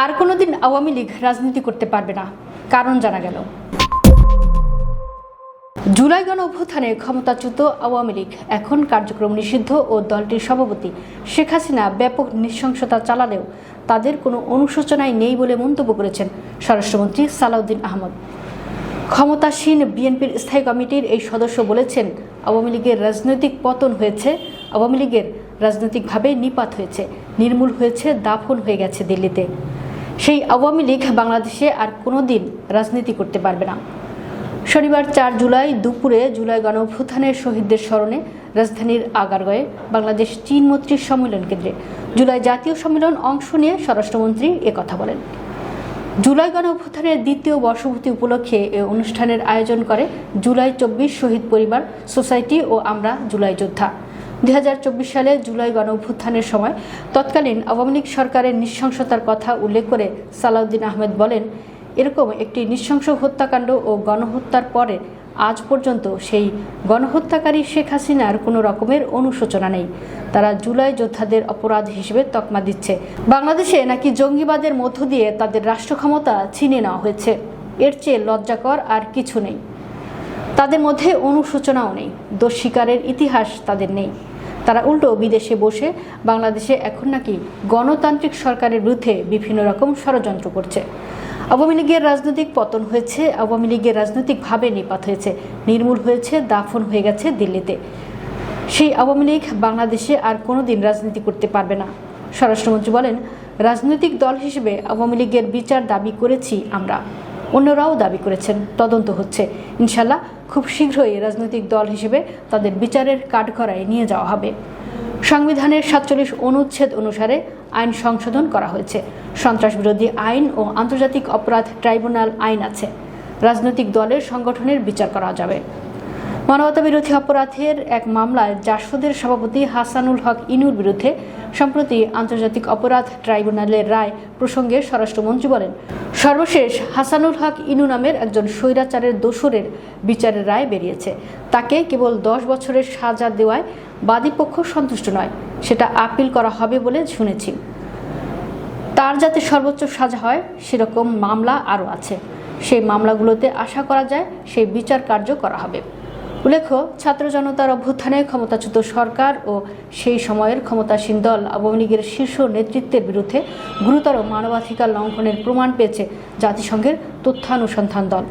আর কোনোদিন আওয়ামী লীগ রাজনীতি করতে পারবে না, কারণ জানা গেল। জুলাই গণ অভ্যুত্থানে ক্ষমতাচ্যুত আওয়ামী লীগ এখন কার্যক্রম নিষিদ্ধ ও দলটির সভাপতি শেখ হাসিনা ব্যাপক নৃশংসতা চালালেও তাদের কোনো অনুশোচনাই নেই বলে মন্তব্য করেছেন স্বরাষ্ট্রমন্ত্রী সালাউদ্দিন আহমদ। ক্ষমতাসীন বিএনপির স্থায়ী কমিটির এই সদস্য বলেছেন, আওয়ামী লীগের রাজনৈতিক পতন হয়েছে, আওয়ামী লীগের রাজনৈতিকভাবে নিপাত হয়েছে, নির্মূল হয়েছে, দাফন হয়ে গেছে দিল্লিতে। সেই আওয়ামী লীগ বাংলাদেশে আর কোনোদিন রাজনীতি করতে পারবে না। শনিবার 4 জুলাই দুপুরে জুলাই গণ অভ্যুত্থানের শহীদদের স্মরণে রাজধানীর আগারগাঁয়ে বাংলাদেশ চীন মৈত্রী সম্মেলন কেন্দ্রে জুলাই জাতীয় সম্মেলন অংশ নিয়ে স্বরাষ্ট্রমন্ত্রী একথা বলেন। জুলাই গণ অভ্যুত্থানের দ্বিতীয় বর্ষপূর্তি উপলক্ষে এ অনুষ্ঠানের আয়োজন করে জুলাই 24 শহীদ পরিবার সোসাইটি ও আমরা জুলাই যোদ্ধা। 2024 সালে জুলাই গণ অভ্যুত্থানের সময় তৎকালীন আওয়ামী লীগ সরকারের নৃশংসতার কথা উল্লেখ করে সালাউদ্দিন আহমেদ বলেন, এরকম একটি নৃশংস হত্যাকাণ্ড ও গণহত্যার পরে আজ পর্যন্ত সেই গণহত্যাকারী শেখ হাসিনার কোনো রকমের অনুশোচনা নেই। তারা জুলাই যোদ্ধাদের অপরাধ হিসেবে তকমা দিচ্ছে। বাংলাদেশে নাকি জঙ্গিবাদের মধ্য দিয়ে তাদের রাষ্ট্র ক্ষমতা ছিনিয়ে নেওয়া হয়েছে। এর চেয়ে লজ্জাকর আর কিছু নেই। তাদের মধ্যে অনুশোচনাও নেই, দোষ স্বীকারের ইতিহাস তাদের নেই। তারা উল্টো বিদেশে বসে বাংলাদেশে এখন নাকি গণতান্ত্রিক সরকারের বিরুদ্ধে বিভিন্ন রকম ষড়যন্ত্র করছে। আওয়ামী লীগের রাজনৈতিক পতন হয়েছে, আওয়ামী লীগের রাজনৈতিকভাবে নিপাত হয়েছে, নির্মূল হয়েছে, দাফন হয়ে গেছে দিল্লিতে। সেই আওয়ামী লীগ বাংলাদেশে আর কোনোদিন রাজনীতি করতে পারবে না। স্বরাষ্ট্রমন্ত্রী বলেন, রাজনৈতিক দল হিসেবে আওয়ামী লীগের বিচার দাবি করেছি আমরা, অন্যরাও দাবি করেছেন, তদন্ত হচ্ছে। ইনশাল্লাহ খুব শীঘ্রই রাজনৈতিক দল হিসেবে তাদের বিচারের কাঠগড়ায় নিয়ে যাওয়া হবে। সংবিধানের 47 অনুচ্ছেদ অনুসারে আইন সংশোধন করা হয়েছে। সন্ত্রাস বিরোধী আইন ও আন্তর্জাতিক অপরাধ ট্রাইব্যুনাল আইন আছে। রাজনৈতিক দলের সংগঠনের বিচার করা যাবে। মানবতা বিরোধী অপরাধের এক মামলায় জাসদের সভাপতি হাসানুল হক ইনুর বিরুদ্ধে সম্প্রতি আন্তর্জাতিক অপরাধ ট্রাইব্যুনালের রায় প্রসঙ্গে স্বরাষ্ট্রমন্ত্রী বলেন, সর্বশেষ হাসানুল হক ইনু নামের একজন স্বৈরাচারের দোসরের বিচারের রায় বেরিয়েছে। তাকে কেবল 10 বছরের সাজা দেওয়ায় বাদীপক্ষ সন্তুষ্ট নয়, সেটা আপিল করা হবে বলে শুনেছি। তার যাতে সর্বোচ্চ সাজা হয় সেরকম মামলা আরও আছে। সেই মামলাগুলোতে আশা করা যায় সেই বিচার কার্য করা হবে। উল্লেখ্য, ছাত্র জনতার অভ্যুত্থানে ক্ষমতাচ্যুত সরকার ও সেই সময়ের ক্ষমতাসীন দল আওয়ামী লীগের শীর্ষ নেতৃত্বের বিরুদ্ধে গুরুতর মানবাধিকার লঙ্ঘনের প্রমাণ পেয়েছে জাতিসংঘের তথ্যানুসন্ধান দল।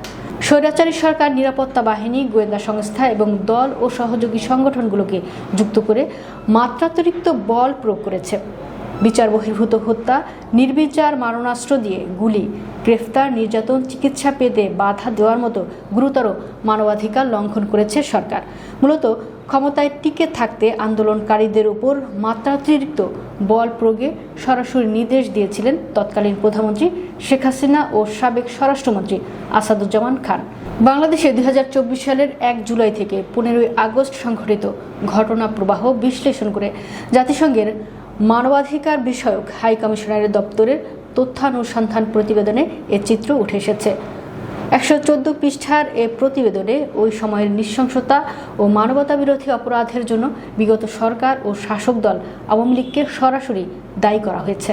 স্বৈরাচারী সরকার নিরাপত্তা বাহিনী, গোয়েন্দা সংস্থা এবং দল ও সহযোগী সংগঠনগুলোকে যুক্ত করে মাত্রাতিরিক্ত বল প্রয়োগ করেছে। বিচার বহির্ভূত হত্যা, নির্বিচার মারণাস্ত্র দিয়ে গুলি, গ্রেফতার, নির্যাতন, চিকিৎসা পেতে বাধা দেওয়ার মতো গুরুতর মানবাধিকার লঙ্ঘন করেছে সরকার। মূলত ক্ষমতায় টিকে থাকতে আন্দোলনকারীদের উপর মাত্রাতিরিক্ত বল প্রয়োগে সরাসরি নির্দেশ দিয়েছিলেন তৎকালীন প্রধানমন্ত্রী শেখ হাসিনা ও সাবেক স্বরাষ্ট্রমন্ত্রী আসাদুজ্জামান খান। বাংলাদেশে 2024 সালের 1 জুলাই থেকে 15 আগস্ট সংঘটিত ঘটনা প্রবাহ বিশ্লেষণ করে জাতিসংঘের মানবাধিকার বিষয়ক হাই কমিশনারের দপ্তরের তথ্যানুসন্ধান প্রতিবেদনে এ চিত্র উঠে এসেছে। 114 পৃষ্ঠার এ প্রতিবেদনে ওই সময়ের নৃশংসতা ও মানবতা বিরোধী অপরাধের জন্য বিগত সরকার ও শাসক দল আওয়ামী লীগকে সরাসরি দায়ী করা হয়েছে।